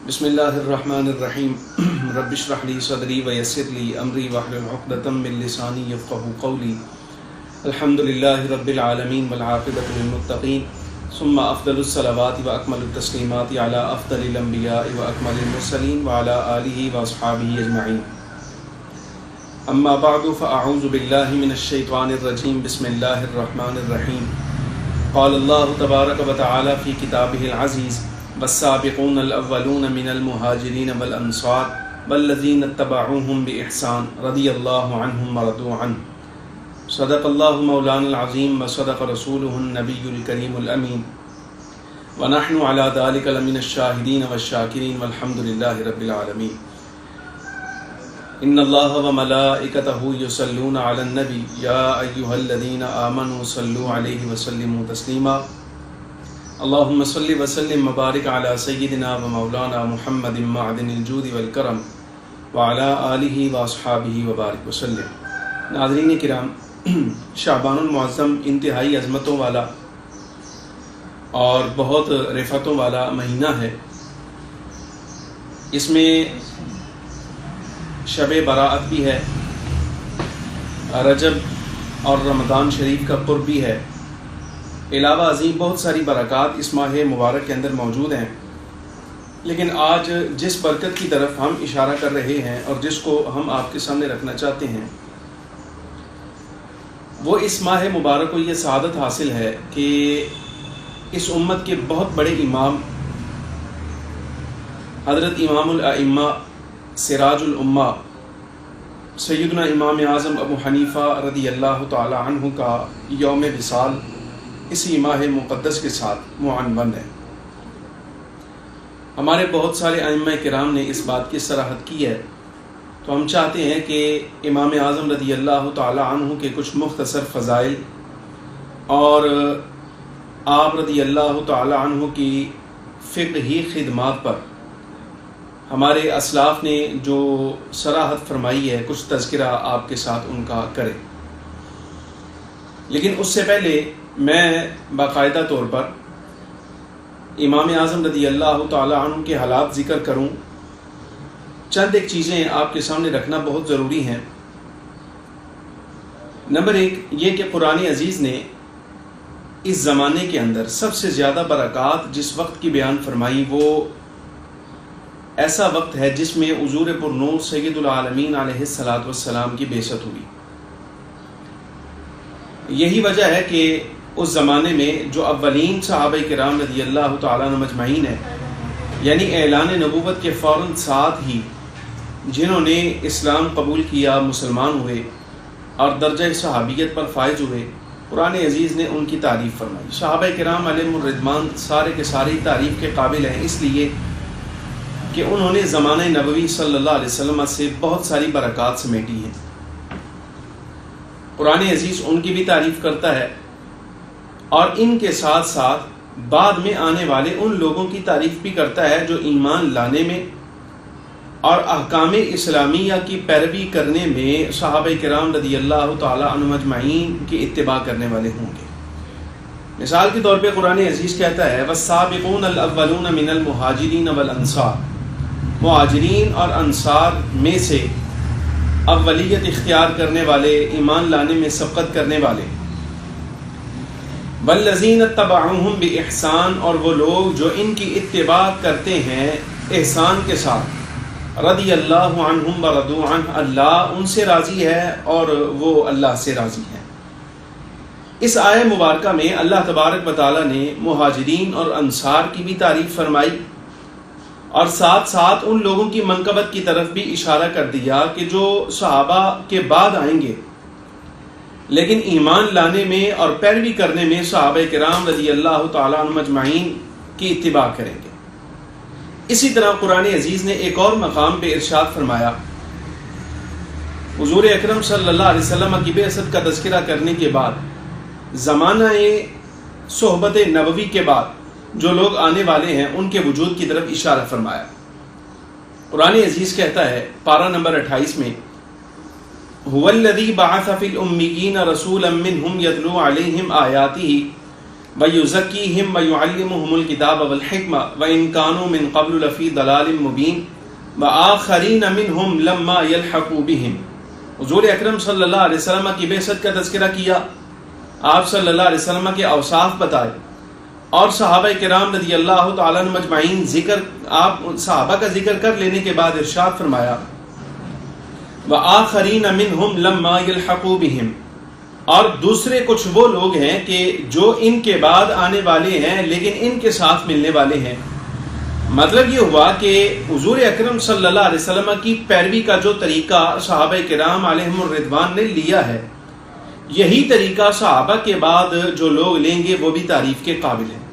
بسم اللہ الرحمن الرحیم رب اشرح لی صدری ویسر لی امری واحلل عقدۃ من لسانی یفقهوا قولی الحمد للہ رب العالمین والعاقبۃ للمتقین ثم افضل الصلوات واکمل التسلیمات علی افضل الانبیاء واکمل المرسلین وعلی آلہ واصحابہ اجمعین اما بعد فاعوذ باللہ من الشیطان الرجیم بسم اللہ الرحمن الرحیم قال اللہ تبارک وتعالی فی کتابہ العزیز والسابقون الاولون من المہاجرین والانصار والذین اتبعوهم بإحسان رضی اللہ عنہم ورضوا عنہ صدق اللہ مولانا العظیم وصدق رسولہ النبی الکریم الامین ونحن علی ذلک لمن الشاہدین والشاکرین والحمد للہ رب العالمین ان اللہ وملائکتہ یصلون علی النبی یا ایہا الذین آمنوا صلوا علیہ وسلموا تسلیما اللہم صلی وسلم مبارک علی سیدنا و مولانا محمد معدن الجود والکرم وعلی آلہ واصحابہ وبارک وسلم۔ ناظرین کرام، شعبان المعظم انتہائی عظمتوں والا اور بہت رفعتوں والا مہینہ ہے۔ اس میں شب براءت بھی ہے، رجب اور رمضان شریف کا قرب بھی ہے، علاوہ ازیں بہت ساری برکات اس ماہ مبارک کے اندر موجود ہیں۔ لیکن آج جس برکت کی طرف ہم اشارہ کر رہے ہیں اور جس کو ہم آپ کے سامنے رکھنا چاہتے ہیں، وہ اس ماہ مبارک کو یہ سعادت حاصل ہے کہ اس امت کے بہت بڑے امام حضرت امام الائمہ سراج الامہ سیدنا امام اعظم ابو حنیفہ رضی اللہ تعالی عنہ کا یوم وصال اسی ماہ مقدس کے ساتھ معنون ہے۔ ہمارے بہت سارے ائمہ کرام نے اس بات کی صراحت کی ہے، تو ہم چاہتے ہیں کہ امام اعظم رضی اللہ تعالی عنہ کے کچھ مختصر فضائل اور آپ رضی اللہ تعالی عنہ کی فقہی خدمات پر ہمارے اسلاف نے جو صراحت فرمائی ہے، کچھ تذکرہ آپ کے ساتھ ان کا کریں۔ لیکن اس سے پہلے میں باقاعدہ طور پر امام اعظم رضی اللہ تعالی عنہ کے حالات ذکر کروں۔ چند ایک چیزیں آپ کے سامنے رکھنا بہت ضروری ہیں۔ نمبر ایک یہ کہ قرآن عزیز نے اس زمانے کے اندر سب سے زیادہ برکات جس وقت کی بیان فرمائی، وہ ایسا وقت ہے جس میں حضور پرنور سید العالمین علیہ الصلوۃ والسلام کی بعثت ہوئی۔ یہی وجہ ہے کہ اس زمانے میں جو اولین صحابہ کرام رضی اللہ تعالیٰ عنہ مجمعین ہیں، یعنی اعلان نبوت کے فوراً ساتھ ہی جنہوں نے اسلام قبول کیا، مسلمان ہوئے اور درجہ صحابیت پر فائز ہوئے، قرآن عزیز نے ان کی تعریف فرمائی۔ صحابہ کرام علیہم الرضوان سارے کے سارے تعریف کے قابل ہیں، اس لیے کہ انہوں نے زمانہ نبوی صلی اللہ علیہ وسلم سے بہت ساری برکات سمیٹی ہیں۔ قرآن عزیز ان کی بھی تعریف کرتا ہے اور ان کے ساتھ ساتھ بعد میں آنے والے ان لوگوں کی تعریف بھی کرتا ہے جو ایمان لانے میں اور احکام اسلامیہ کی پیروی کرنے میں صحابہ کرام رضی اللہ تعالی عنہ مجمعین کی اتباع کرنے والے ہوں گے۔ مثال کے طور پہ قرآن عزیز کہتا ہے والسابقون الاولون من المہاجرین والانصار، مہاجرین اور انصار میں سے اولیت اختیار کرنے والے، ایمان لانے میں سبقت کرنے والے، والذین اتبعوہم بإحسان، اور وہ لوگ جو ان کی اتباع کرتے ہیں احسان کے ساتھ، رضی اللہ عنہم ورضوا عنہ، اللہ ان سے راضی ہے اور وہ اللہ سے راضی ہے۔ اس آیہ مبارکہ میں اللہ تبارک و تعالیٰ نے مہاجرین اور انصار کی بھی تعریف فرمائی اور ساتھ ساتھ ان لوگوں کی منقبت کی طرف بھی اشارہ کر دیا کہ جو صحابہ کے بعد آئیں گے لیکن ایمان لانے میں اور پیروی کرنے میں صحابہ کرام رضی اللہ تعالیٰ عنہ مجمعین کی اتباع کریں گے۔ اسی طرح قرآن عزیز نے ایک اور مقام پہ ارشاد فرمایا، حضور اکرم صلی اللہ علیہ وسلم کی بعثت کا تذکرہ کرنے کے بعد زمانہ صحبت نبوی کے بعد جو لوگ آنے والے ہیں ان کے وجود کی طرف اشارہ فرمایا۔ قرآن عزیز کہتا ہے پارہ نمبر 28 میں، هو الذی بعث فی الامیین رسولا منہم یتلو علیہم آیاتہ وَيُزَكِّيهِمْ وَيُعَلِّمُهُمُ الْكِتَابَ وَالْحِكْمَةَ وَإِنْ كَانُوا مِنْ قَبْلُ لَفِي ضَلَالٍ مُبِينٍ وَآخَرِينَ مِنْهُمْ لَمَّا يَلْحَقُوا بِهِمْ۔ حضور اکرم صلی اللہ علیہ وسلم کی بعثت کا تذکرہ کیا، آپ صلی اللہ علیہ وسلم کے اوصاف بتائے، اور صحابہ کرام رضی اللہ تعالیٰ عنہم اجمعین آپ صحابہ کا ذکر کر لینے کے بعد ارشاد فرمایا وَآخَرِينَ مِنْهُمْ لَمَّا يَلْحَقُوا بِهِمْ، اور دوسرے کچھ وہ لوگ ہیں کہ جو ان کے بعد آنے والے ہیں لیکن ان کے ساتھ ملنے والے ہیں۔ مطلب یہ ہوا کہ حضور اکرم صلی اللہ علیہ وسلم کی پیروی کا جو طریقہ صحابہ کرام علیہم الرضوان نے لیا ہے، یہی طریقہ صحابہ کے بعد جو لوگ لیں گے وہ بھی تعریف کے قابل ہیں۔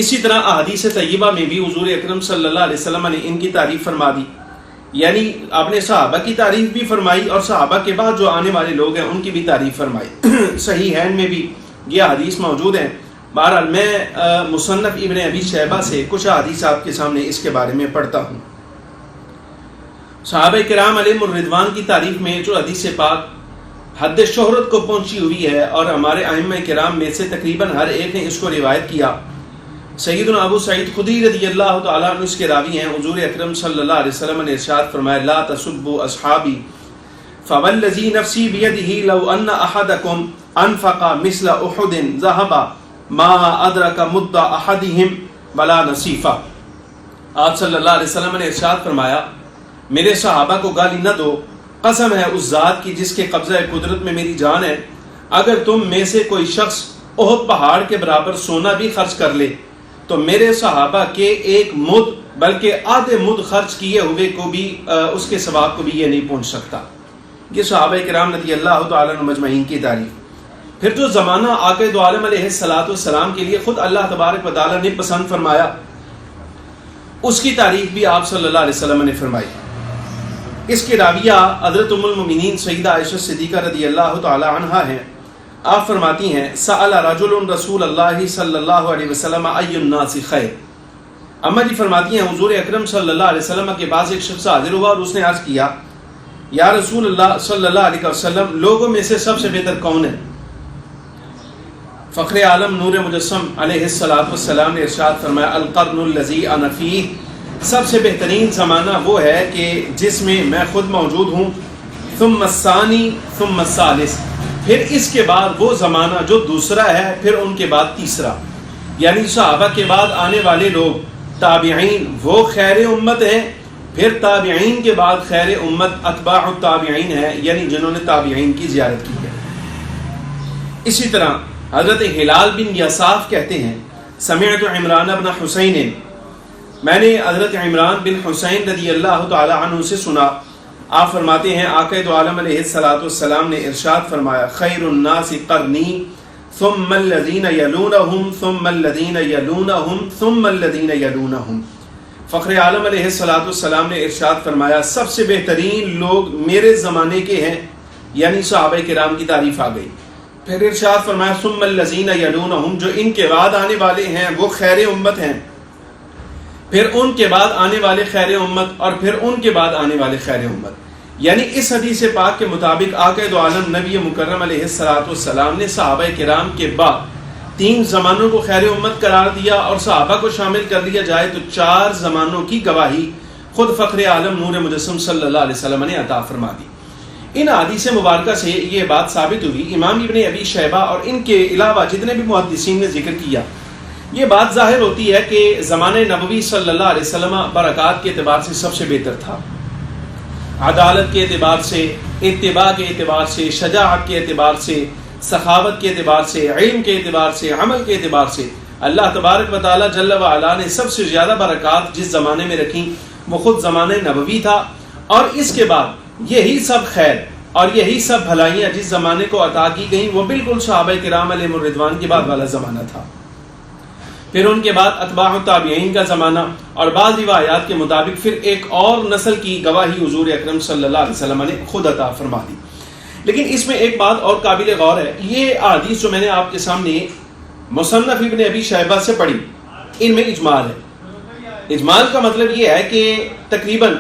اسی طرح احادیث طیبہ میں بھی حضور اکرم صلی اللہ علیہ وسلم نے ان کی تعریف فرما دی، یعنی آپ نے صحابہ کی تعریف بھی فرمائی اور صحابہ کے بعد جو آنے والے لوگ ہیں ان کی بھی تعریف فرمائی۔ صحیحین میں بھی یہ حدیث موجود ہیں۔ بہرحال میں مصنف ابن ابی شیبہ سے کچھ حدیث آپ کے سامنے اس کے بارے میں پڑھتا ہوں۔ صحابہ کرام علیہم الرضوان کی تعریف میں جو حدیث پاک حد شہرت کو پہنچی ہوئی ہے اور ہمارے ائمہ کرام میں سے تقریباً ہر ایک نے اس کو روایت کیا۔ سیدنا ابو سعید خدری رضی اللہ تعالیٰ عنہ اس کے راوی ہیں۔ حضور اکرم صلی اللہ علیہ وسلم نے ارشاد فرمایا لا تسبوا اصحابی فوالذی نفسی بیدہ لو ان احدکم انفق مثل احد ذهب ما ادرک مد احدہم ولا نصیفہ۔ آپ صلی اللہ علیہ وسلم نے ارشاد فرمایا میرے صحابہ کو گالی نہ دو، قسم ہے اس ذات کی جس کے قبضہ قدرت میں میری جان ہے، اگر تم میں سے کوئی شخص احد پہاڑ کے برابر سونا بھی خرچ کر لے تو میرے صحابہ کے ایک مد بلکہ آدھے مد خرچ کیے ہوئے کو بھی اس کے ثواب کو بھی یہ نہیں پہنچ سکتا۔ یہ صحابہ کرام رضی اللہ تعالیٰ عنہم اجمعین کی تعریف۔ پھر جو زمانہ آقا دو عالم علیہ السلام کے لیے خود اللہ تبارک و تعالیٰ نے پسند فرمایا، اس کی تعریف بھی آپ صلی اللہ علیہ وسلم نے فرمائی۔ اس کے راویہ حضرت ام المؤمنین سیدہ عائشہ صدیقہ رضی اللہ تعالیٰ عنہا ہیں۔ آپ فرماتی ہیں سأل رجل رسول اللہ صلی اللہ علیہ وسلم ای الناس خیر۔ اما جی فرماتی ہیں حضور اکرم صلی اللہ علیہ وسلم کے پاس ایک شخص حاضر ہوا اور اس نے عرض کیا یا رسول اللہ صلی اللہ علیہ وسلم لوگوں میں سے سب سے بہتر کون ہے؟ فخر عالم نور مجسم علیہ السلام نے ارشاد فرمایا القرن الذی انا فیہ، سب سے بہترین زمانہ وہ ہے کہ جس میں میں خود موجود ہوں، ثم الثانی ثم الثالث، پھر اس کے بعد وہ زمانہ جو دوسرا ہے، پھر ان کے بعد تیسرا، یعنی صحابہ کے بعد آنے والے لوگ تابعین وہ خیر امت ہیں، پھر تابعین کے بعد خیر امت اتباع التابعین ہے، یعنی جنہوں نے تابعین کی زیارت کی ہے۔ اسی طرح حضرت ہلال بن یساف کہتے ہیں سمعت عمران بن حسین، میں نے حضرت عمران بن حسین رضی اللہ تعالی عنہ سے سنا، آپ فرماتے ہیں آقا دو عالم علیہ السلام نے ارشاد فرمایا خیر الناس قرنی ثم الذین یلونہم ثم الذین یلونہم ثم الذین یلونہم۔ فخر عالم علیہ السلام نے ارشاد فرمایا سب سے بہترین لوگ میرے زمانے کے ہیں، یعنی صحابہ کرام کی تعریف آ گئی۔ پھر ارشاد فرمایا ثم الذین یلونہم، جو ان کے بعد آنے والے ہیں وہ خیر امت ہیں، پھر ان کے بعد آنے والے خیر امت، اور پھر ان کے بعد آنے والے خیر امت۔ یعنی اس حدیث پاک کے مطابق آقا دو عالم نبی مکرم علیہ السلام نے صحابہ کرام کے بعد 3 زمانوں کو خیر امت قرار دیا، اور صحابہ کو شامل کر لیا جائے تو 4 زمانوں کی گواہی خود فخر عالم نور مجسم صلی اللہ علیہ وسلم نے عطا فرما دی۔ ان حدیث مبارکہ سے یہ بات ثابت ہوئی، امام ابن ابی شیبہ اور ان کے علاوہ جتنے بھی محدثین نے ذکر کیا، یہ بات ظاہر ہوتی ہے کہ زمانہ نبوی صلی اللہ علیہ وسلم برکات کے اعتبار سے سب سے بہتر تھا، عدالت کے اعتبار سے، اتباع کے اعتبار سے، شجاعت کے اعتبار سے، سخاوت کے اعتبار سے، علم کے اعتبار سے، عمل کے اعتبار سے اللہ تبارک و تعالی جل وعلا نے سب سے زیادہ برکات جس زمانے میں رکھی وہ خود زمانہ نبوی تھا، اور اس کے بعد یہی سب خیر اور یہی سب بھلائیاں جس زمانے کو عطا کی گئیں وہ بالکل صحابہ کرام علیہم الرضوان کے بعد والا زمانہ تھا۔ پھر ان کے بعد اتباع التابعین کا زمانہ، اور بعض روایات کے مطابق پھر ایک اور نسل کی گواہی حضور اکرم صلی اللہ علیہ وسلم نے خود عطا فرما دی۔ لیکن اس میں ایک بات اور قابل غور ہے، یہ احادیث جو میں نے آپ کے سامنے مصنف ابن ابی شیبہ سے پڑھی، ان میں اجمال ہے۔ اجمال کا مطلب یہ ہے کہ تقریباً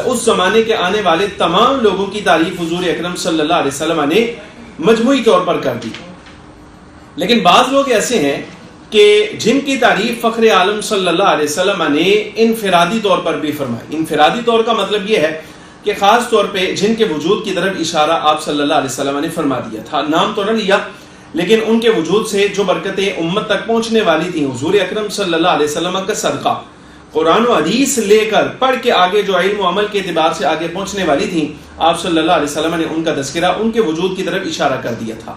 اس زمانے کے آنے والے تمام لوگوں کی تعریف حضور اکرم صلی اللہ علیہ وسلم نے مجموعی طور پر کر دی، لیکن بعض لوگ ایسے ہیں کہ جن کی تعریف فخر عالم صلی اللہ علیہ وسلم نے انفرادی طور پر بھی فرمائی. انفرادی طور کا مطلب یہ ہے کہ خاص طور پہ جن کے وجود کی طرف اشارہ آپ صلی اللہ علیہ وسلم نے فرما دیا تھا. نام تو نہ لیا لیکن ان کے وجود سے جو برکتیں امت تک پہنچنے والی تھیں حضور اکرم صلی اللہ علیہ وسلم کا صدقہ, قرآن و حدیث لے کر پڑھ کے آگے جو علم و عمل کے اعتبار سے آگے پہنچنے والی تھیں, آپ صلی اللہ علیہ وسلم نے ان کا تذکرہ ان کے وجود کی طرف اشارہ کر دیا تھا.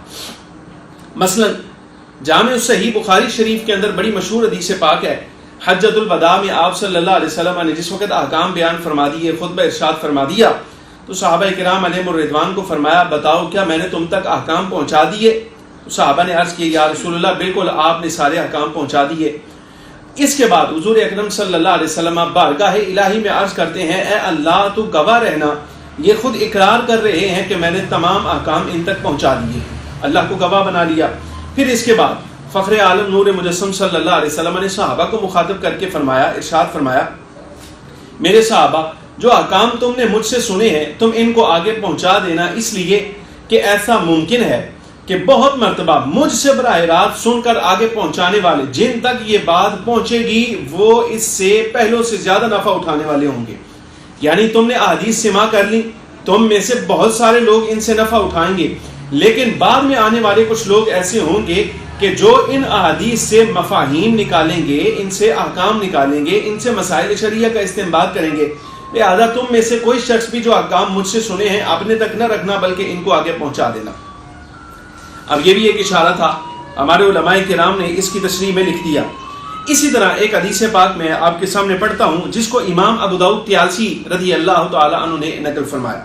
مثلا جامع صحیح بخاری شریف کے اندر بڑی مشہور حدیث پاک ہے. حجۃ الوداع میں آپ صلی اللہ علیہ وسلم نے جس وقت احکام بیان فرما دیے, خطبہ ارشاد فرما دیا, تو صحابہ کرام علیہم الرضوان کو فرمایا بتاؤ کیا میں نے تم تک احکام پہنچا دیے؟ تو صحابہ نے عرض کی یا رسول اللہ بالکل آپ نے سارے احکام پہنچا دیے. اس کے بعد حضور اکرم صلی اللہ علیہ وسلم بارگاہ الہی میں عرض کرتے ہیں اے اللہ تو گواہ رہنا, یہ خود اقرار کر رہے ہیں کہ میں نے تمام احکام ان تک پہنچا دیے, اللہ کو گواہ بنا لیا. پھر اس کے بعد فخر عالم نور مجسم صلی اللہ علیہ وسلم نے صحابہ کو مخاطب کر کے فرمایا, ارشاد فرمایا میرے صحابہ جو احکام تم نے مجھ سے سنے ہیں تم ان کو آگے پہنچا دینا, اس لیے کہ ایسا ممکن ہے کہ بہت مرتبہ مجھ سے براہ راست سن کر آگے پہنچانے والے جن تک یہ بات پہنچے گی وہ اس سے پہلوں سے زیادہ نفع اٹھانے والے ہوں گے. یعنی تم نے احادیث سماع کر لی, تم میں سے بہت سارے لوگ ان سے نفع اٹھائیں گے, لیکن بعد میں آنے والے کچھ لوگ ایسے ہوں گے کہ جو ان احادیث سے مفاہیم نکالیں گے, ان سے احکام نکالیں گے, ان سے مسائل شریعہ کا استنباط کریں گے. لہذا تم میں سے کوئی شخص بھی جو احکام مجھ سے سنے ہیں اپنے تک نہ رکھنا بلکہ ان کو آگے پہنچا دینا. اب یہ بھی ایک اشارہ تھا, ہمارے علماء کرام نے اس کی تشریح میں لکھ دیا. اسی طرح ایک حدیث پاک میں آپ کے سامنے پڑھتا ہوں جس کو امام ابو داؤد طیالسی رضی اللہ تعالی عنہ نے نقل فرمایا,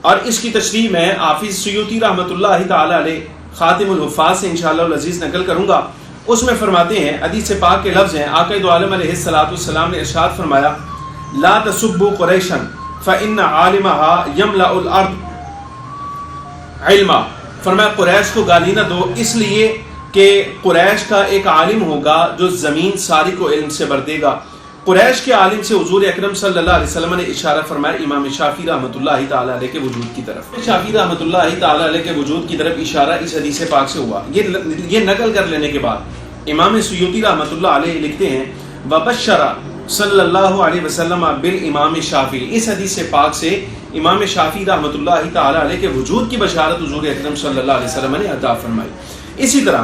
اور اس کی تشریح میں حافظ سیوطی رحمۃ اللہ تعالی علیہ خاتم الحفاظ سے انشاءاللہ العزیز نقل کروں گا. اس میں فرماتے ہیں, حدیث پاک کے لفظ ہیں, آقا دو عالم علیہ الصلوۃ والسلام نے ارشاد فرمایا لا تسبوا قریشا فإن عالمها يملأ الارض علما. فرمایا قریش کو گالی نہ دو اس لیے کہ قریش کا ایک عالم ہوگا جو زمین ساری کو علم سے بھر دے گا. قریش کے عالم سے حضور اکرم صلی اللہ علیہ وسلم نے اشارہ فرمایا امام شافعی رحمۃ اللہ تعالی علیہ کے وجود کی طرف. شافعی رحمۃ اللہ تعالی علیہ کے وجود کی طرف اشارہ اس حدیث پاک سے ہوا. یہ نقل کر لینے کے بعد امام سیوطی رحمۃ اللہ علیہ لکھتے ہیں وبشر صلی اللہ علیہ وسلم بالامام شافعی. اس حدیث پاک سے امام شافعی رحمۃ اللہ تعالی علیہ کے وجود کی بشارت حضور اکرم صلی اللہ علیہ وسلم نے عطا فرمائی. اسی طرح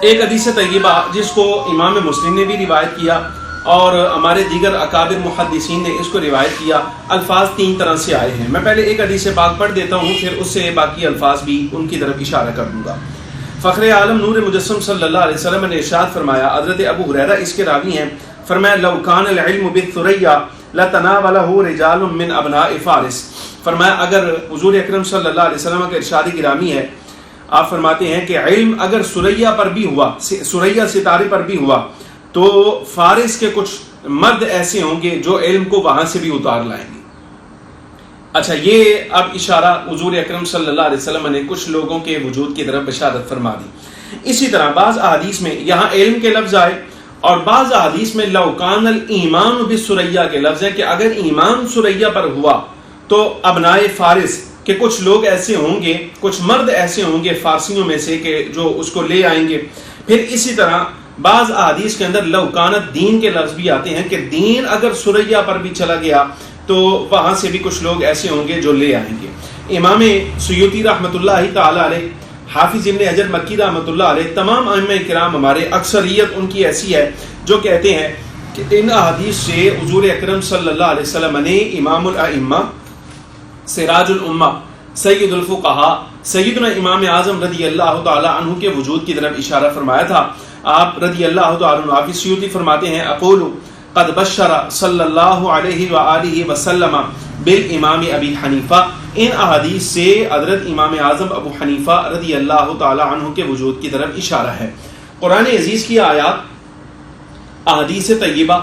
ایک حدیث طیبہ جس کو امام مسلم نے بھی روایت کیا اور ہمارے دیگر اکابر محدثین نے اس کو روایت کیا, الفاظ تین طرح سے آئے ہیں. میں پہلے ایک حدیث پاک پڑھ دیتا ہوں پھر اس سے باقی الفاظ بھی ان کی طرف اشارہ کر دوں گا. فخر عالم نور مجسم صلی اللہ علیہ وسلم نے ارشاد فرمایا, حضرت ابو ہریرہ اس کے راوی ہیں, فرمایا لو کان العلم بالثریا لتناولہ رجال من ابناء فارس. فرمایا اگر حضور اکرم صلی اللہ علیہ وسلم کا ارشاد گرامی ہے, آپ فرماتے ہیں کہ علم اگر سریا پر بھی ہوا, سریا ستارے پر بھی ہوا, تو فارس کے کچھ مرد ایسے ہوں گے جو علم کو وہاں سے بھی اتار لائیں گے. اچھا, یہ اب اشارہ حضور اکرم صلی اللہ علیہ وسلم نے کچھ لوگوں کے وجود کی طرف بشارت فرما دی. اسی طرح بعض احادیث میں یہاں علم کے لفظ آئے اور بعض احادیث میں لو کان الایمان بالسریا کے لفظ ہے کہ اگر ایمان سریا پر ہوا تو ابنائے فارس کہ کچھ لوگ ایسے ہوں گے, کچھ مرد ایسے ہوں گے فارسیوں میں سے کہ جو اس کو لے آئیں گے. پھر اسی طرح بعض احادیث کے اندر لو کانت دین کے لفظ بھی آتے ہیں کہ دین اگر سریا پر بھی چلا گیا تو وہاں سے بھی کچھ لوگ ایسے ہوں گے جو لے آئیں گے. امام سیوطی رحمۃ اللہ تعالی علیہ, حافظ ابن حجر مکی رحمۃ اللہ علیہ, تمام ائمہ کرام ہمارے اکثریت ان کی ایسی ہے جو کہتے ہیں کہ ان احادیث سے حضور اکرم صلی اللہ علیہ وسلم نے امام الائمہ, سراج الامہ, سید الفقہاء, سیدنا امام اعظم رضی اللہ تعالی عنہ کے وجود کی طرف اشارہ فرمایا تھا. آپ رضی اللہ تعالی عنہ حافظ سیوطی فرماتے ہیں اقول قد بشر صلی اللہ علیہ وآلہ وسلم بالامام ابی حنیفہ. ان احادیث سے حضرت امام اعظم ابو حنیفہ رضی اللہ تعالی عنہ کے وجود کی طرف اشارہ ہے. قرآن عزیز کی آیات, احادیث طیبہ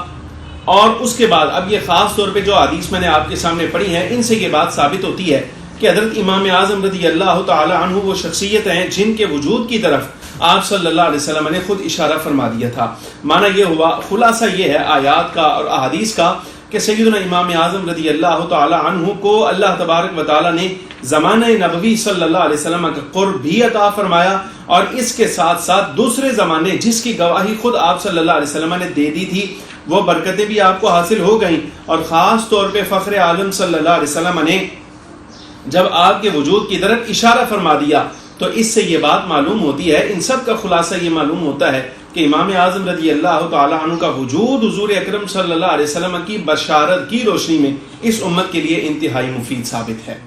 اور اس کے بعد اب یہ خاص طور پہ جو حدیث میں نے آپ کے سامنے پڑھی ہیں ان سے یہ بات ثابت ہوتی ہے کہ حضرت امام اعظم رضی اللہ تعالی عنہ وہ شخصیت ہیں جن کے وجود کی طرف آپ صلی اللہ علیہ وسلم نے خود اشارہ فرما دیا تھا. معنی یہ ہوا, خلاصہ یہ ہے آیات کا اور احادیث کا کہ سیدنا امام اعظم رضی اللہ تعالی عنہ کو اللہ تبارک و تعالی نے زمانہ نبوی صلی اللہ علیہ وسلم کا قرب بھی عطا فرمایا، اور اس کے ساتھ ساتھ دوسرے زمانے جس کی گواہی خود آپ صلی اللہ علیہ وسلم نے دے دی تھی وہ برکتیں بھی آپ کو حاصل ہو گئیں، اور خاص طور پہ فخر عالم صلی اللہ علیہ وسلم نے جب آپ کے وجود کی طرف اشارہ فرما دیا تو اس سے یہ بات معلوم ہوتی ہے، ان سب کا خلاصہ یہ معلوم ہوتا ہے کہ امام اعظم رضی اللہ تعالی عنہ کا وجود حضور اکرم صلی اللہ علیہ وسلم کی بشارت کی روشنی میں اس امت کے لیے انتہائی مفید ثابت ہے۔